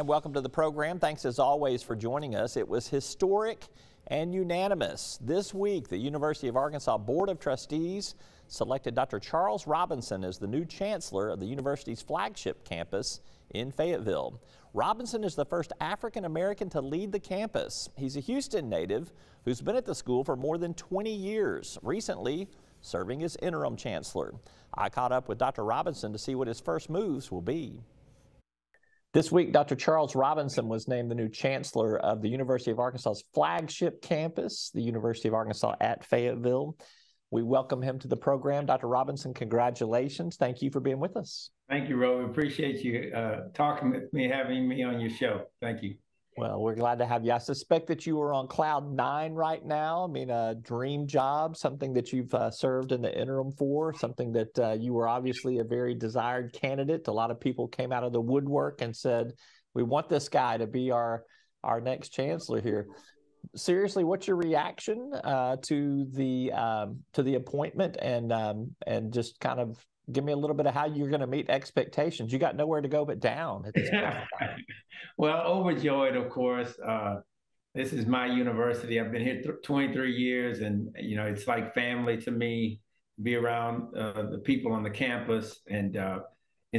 And welcome to the program. Thanks as always for joining us. It was historic and unanimous. This week, the University of Arkansas Board of Trustees selected Dr. Charles Robinson as the new chancellor of the university's flagship campus in Fayetteville. Robinson is the first African American to lead the campus. He's a Houston native who's been at the school for more than 20 years, recently serving as interim chancellor. I caught up with Dr. Robinson to see what his first moves will be. This week, Dr. Charles Robinson was named the new chancellor of the University of Arkansas's flagship campus, the University of Arkansas at Fayetteville. We welcome him to the program. Dr. Robinson, congratulations. Thank you for being with us. Thank you, Roe. We appreciate you talking with me, having me on your show. Thank you. Well, we're glad to have you. I suspect that you are on cloud 9 right now. I mean, a dream job, something that you've served in the interim for, something that you were obviously a very desired candidate. A lot of people came out of the woodwork and said, we want this guy to be our next chancellor here. Seriously, what's your reaction to the appointment, and just kind of give me a little bit of how you're going to meet expectations? You got nowhere to go but down at this point. Well, overjoyed, of course. This is my university. I've been here 23 years, and it's like family to me. Be around the people on the campus, and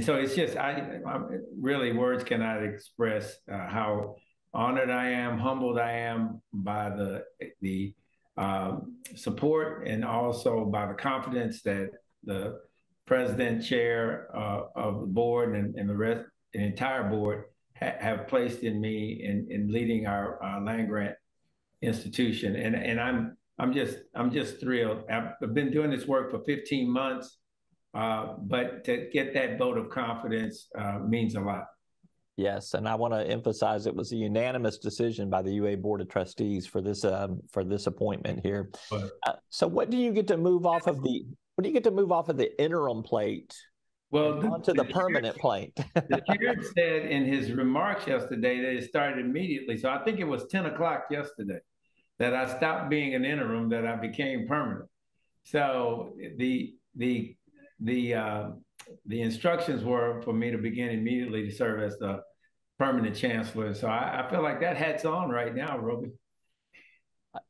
so it's just I really words cannot express how honored I am, humbled I am by the support, and also by the confidence that the president, chair of the board, and the entire board have placed in me in leading our land-grant institution, and I'm just thrilled. I've been doing this work for 15 months, but to get that vote of confidence means a lot. Yes, and I want to emphasize it was a unanimous decision by the UA Board of Trustees for this appointment here. So, what do you get to move off of the interim plate? Well, onto the permanent plate. The chair said in his remarks yesterday that it started immediately. So I think it was 10 o'clock yesterday that I stopped being an interim, that I became permanent. So the instructions were for me to begin immediately to serve as the permanent chancellor. So I feel like that hat's on right now, Roby.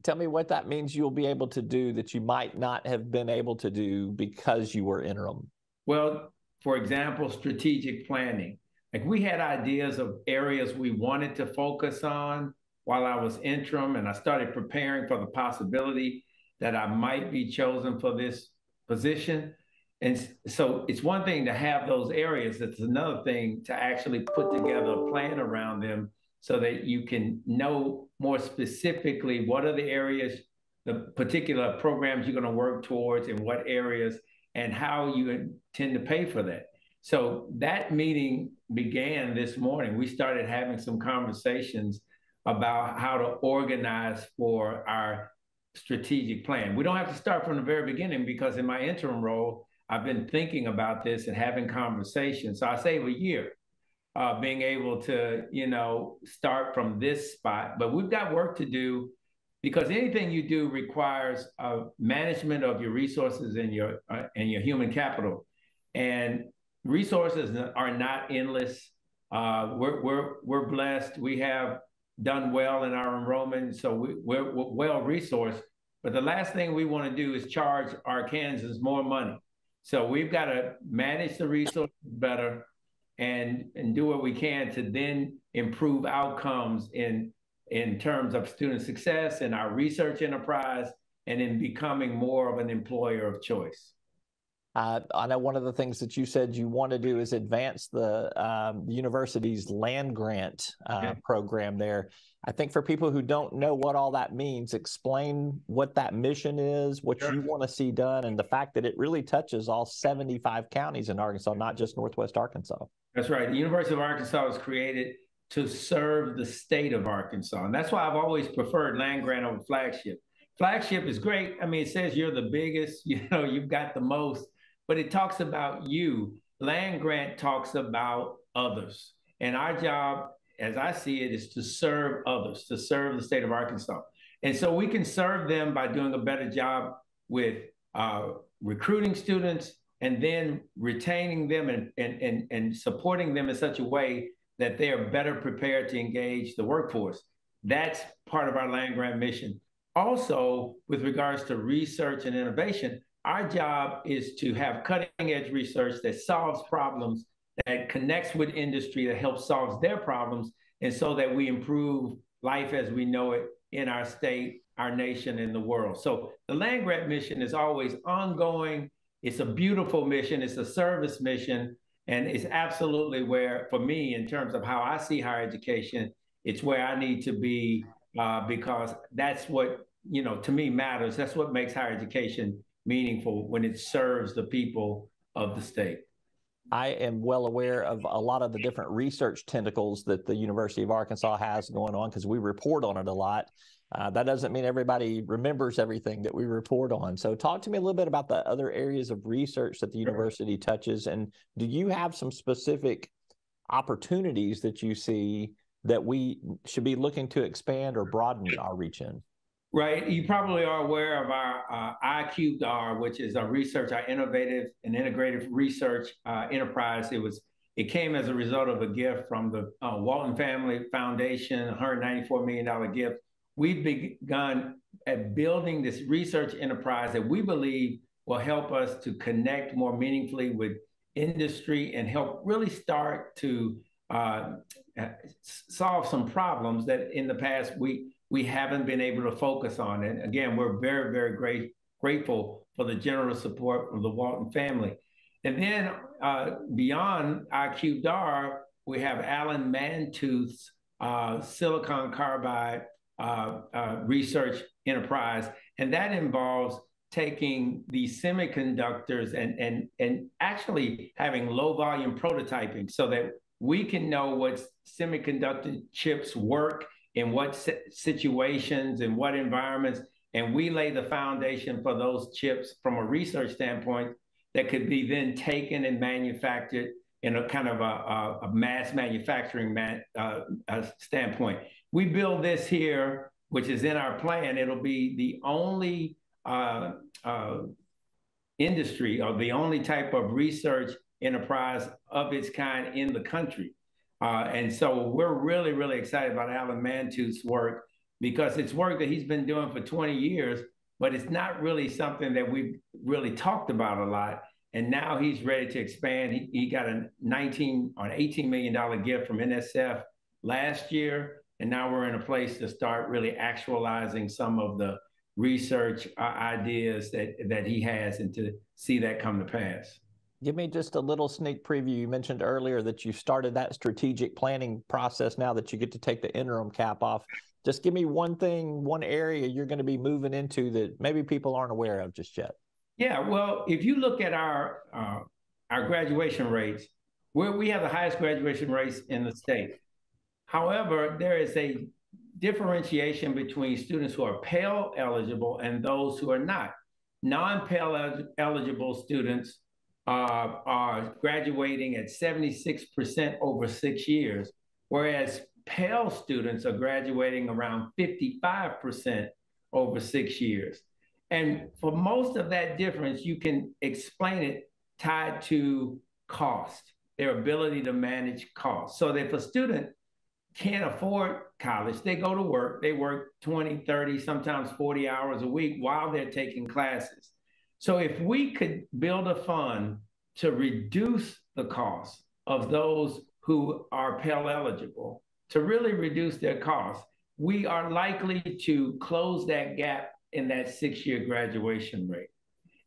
Tell me what that means you'll be able to do that you might not have been able to do because you were interim. Well, for example, strategic planning. Like, we had ideas of areas we wanted to focus on while I was interim, and I started preparing for the possibility that I might be chosen for this position. And so it's one thing to have those areas. It's another thing to actually put together a plan around them so that you can know more specifically what are the areas, the particular programs you're going to work towards, and what areas, and how you intend to pay for that. So that meeting began this morning. We started having some conversations about how to organize for our strategic plan. We don't have to start from the very beginning, because in my interim role, I've been thinking about this and having conversations. So I save a year being able to, start from this spot. But we've got work to do, because anything you do requires management of your resources and your human capital. And resources are not endless. We're blessed. We have done well in our enrollment, so we're well-resourced. But the last thing we want to do is charge Arkansans more money. So we've got to manage the resources better and do what we can to then improve outcomes in terms of student success in our research enterprise, and in becoming more of an employer of choice. I know one of the things that you said you want to do is advance the university's land grant program there. I think for people who don't know what all that means, explain what that mission is, what you want to see done, and the fact that it really touches all 75 counties in Arkansas, not just Northwest Arkansas. That's right. The University of Arkansas was created to serve the state of Arkansas. And that's why I've always preferred land grant over flagship. Flagship is great. I mean, it says you're the biggest, you've got the most, but it talks about you. Land grant talks about others. And our job, as I see it, is to serve others, to serve the state of Arkansas. And so we can serve them by doing a better job with recruiting students, and then retaining them and supporting them in such a way that they are better prepared to engage the workforce. That's part of our land grant mission. Also, with regards to research and innovation, our job is to have cutting edge research that solves problems, that connects with industry, that helps solve their problems, and so that we improve life as we know it in our state, our nation, and the world. So the land grant mission is always ongoing. It's a beautiful mission. It's a service mission. And it's absolutely where, for me, in terms of how I see higher education, it's where I need to be because that's what, to me matters. That's what makes higher education meaningful, when it serves the people of the state. I am well aware of a lot of the different research tentacles that the University of Arkansas has going on because we report on it a lot. That doesn't mean everybody remembers everything that we report on. So talk to me a little bit about the other areas of research that the university touches. And do you have some specific opportunities that you see that we should be looking to expand or broaden our reach in? Right. You probably are aware of our I-R, which is our innovative and integrative research enterprise. It came as a result of a gift from the Walton Family Foundation, a $194 million gift. We've begun at building this research enterprise that we believe will help us to connect more meaningfully with industry and help really start to solve some problems that in the past we haven't been able to focus on. And again, we're very, very grateful for the generous support of the Walton family. And then beyond IQ-DAR, we have Alan Mantooth's silicon carbide research enterprise. And that involves taking these semiconductors and actually having low volume prototyping so that we can know what semiconductor chips work in what situations and what environments, and we lay the foundation for those chips from a research standpoint that could be then taken and manufactured in a kind of a mass manufacturing standpoint. We build this here, which is in our plan. It'll be the only industry or the only type of research enterprise of its kind in the country. And so we're really, really excited about Alan Mantooth's work because it's work that he's been doing for 20 years, but it's not really something that we've really talked about a lot. And now he's ready to expand. He got a $18 million gift from NSF last year. And now we're in a place to start really actualizing some of the research ideas that he has and to see that come to pass. Give me just a little sneak preview. You mentioned earlier that you started that strategic planning process now that you get to take the interim cap off. Just give me one thing, one area you're going to be moving into that maybe people aren't aware of just yet. Yeah, well, if you look at our graduation rates, we have the highest graduation rates in the state. However, there is a differentiation between students who are Pell eligible and those who are not. Non-Pell eligible students are graduating at 76% over 6 years, whereas Pell students are graduating around 55% over 6 years. And for most of that difference, you can explain it tied to cost, their ability to manage cost. So that if a student can't afford college, they go to work, they work 20, 30, sometimes 40 hours a week while they're taking classes. So if we could build a fund to reduce the cost of those who are Pell eligible, to really reduce their costs, we are likely to close that gap in that 6-year graduation rate.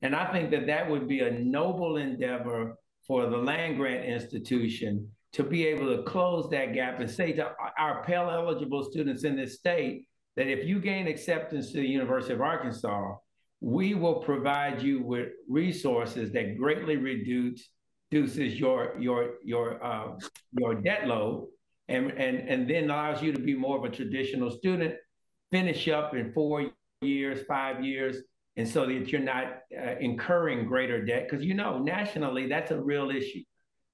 And I think that would be a noble endeavor for the land grant institution to be able to close that gap and say to our Pell eligible students in this state that if you gain acceptance to the University of Arkansas, we will provide you with resources that greatly reduces your debt load and then allows you to be more of a traditional student, finish up in 4 years, 5 years, and so that you're not incurring greater debt. Because nationally, that's a real issue.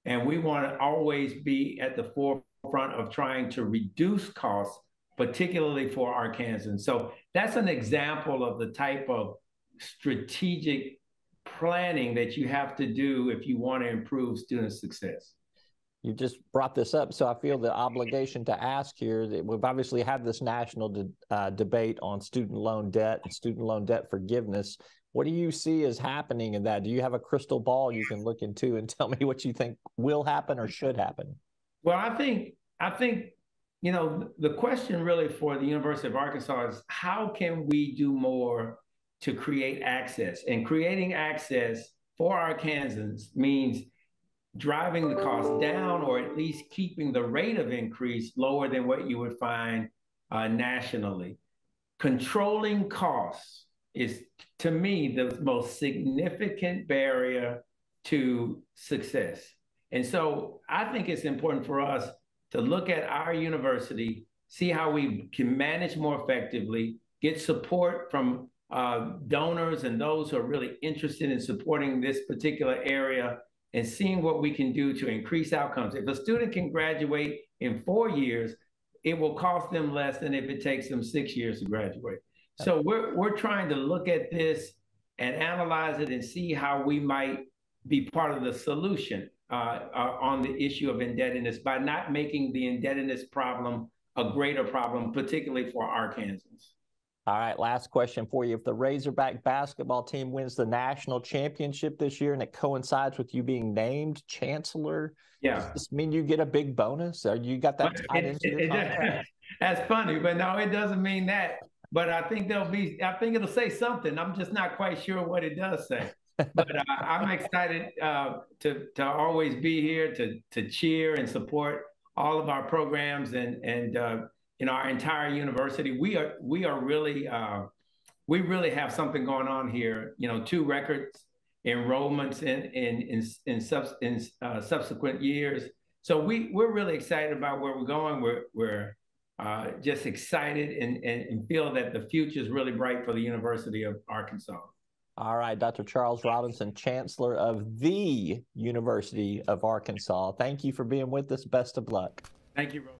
And we want to always be at the forefront of trying to reduce costs, particularly for Arkansans. So that's an example of the type of strategic planning that you have to do if you want to improve student success. You just brought this up, so I feel the obligation to ask here that we've obviously had this national debate on student loan debt and student loan debt forgiveness. What do you see as happening in that? Do you have a crystal ball you can look into and tell me what you think will happen or should happen? Well, I think, the question really for the University of Arkansas is how can we do more to create access? And creating access for Arkansans means driving the cost down or at least keeping the rate of increase lower than what you would find nationally. Controlling costs is, to me, the most significant barrier to success. And so I think it's important for us to look at our university, see how we can manage more effectively, get support from donors and those who are really interested in supporting this particular area, and seeing what we can do to increase outcomes. If a student can graduate in 4 years, it will cost them less than if it takes them 6 years to graduate. So we're trying to look at this and analyze it and see how we might be part of the solution on the issue of indebtedness by not making the indebtedness problem a greater problem, particularly for Arkansans. All right, last question for you. If the Razorback basketball team wins the national championship this year and it coincides with you being named Chancellor, does this mean you get a big bonus? Or you got that tied into your contract? That's funny, but no, it doesn't mean that. But I think it'll say something. I'm just not quite sure what it does say. But I'm excited to always be here to cheer and support all of our programs and our entire university. We really have something going on here. 2 records enrollments in subsequent years. So we're really excited about where we're going. We're just excited and feel that the future is really bright for the University of Arkansas. All right, Dr. Charles Robinson, Chancellor of the University of Arkansas. Thank you for being with us. Best of luck. Thank you, Rose.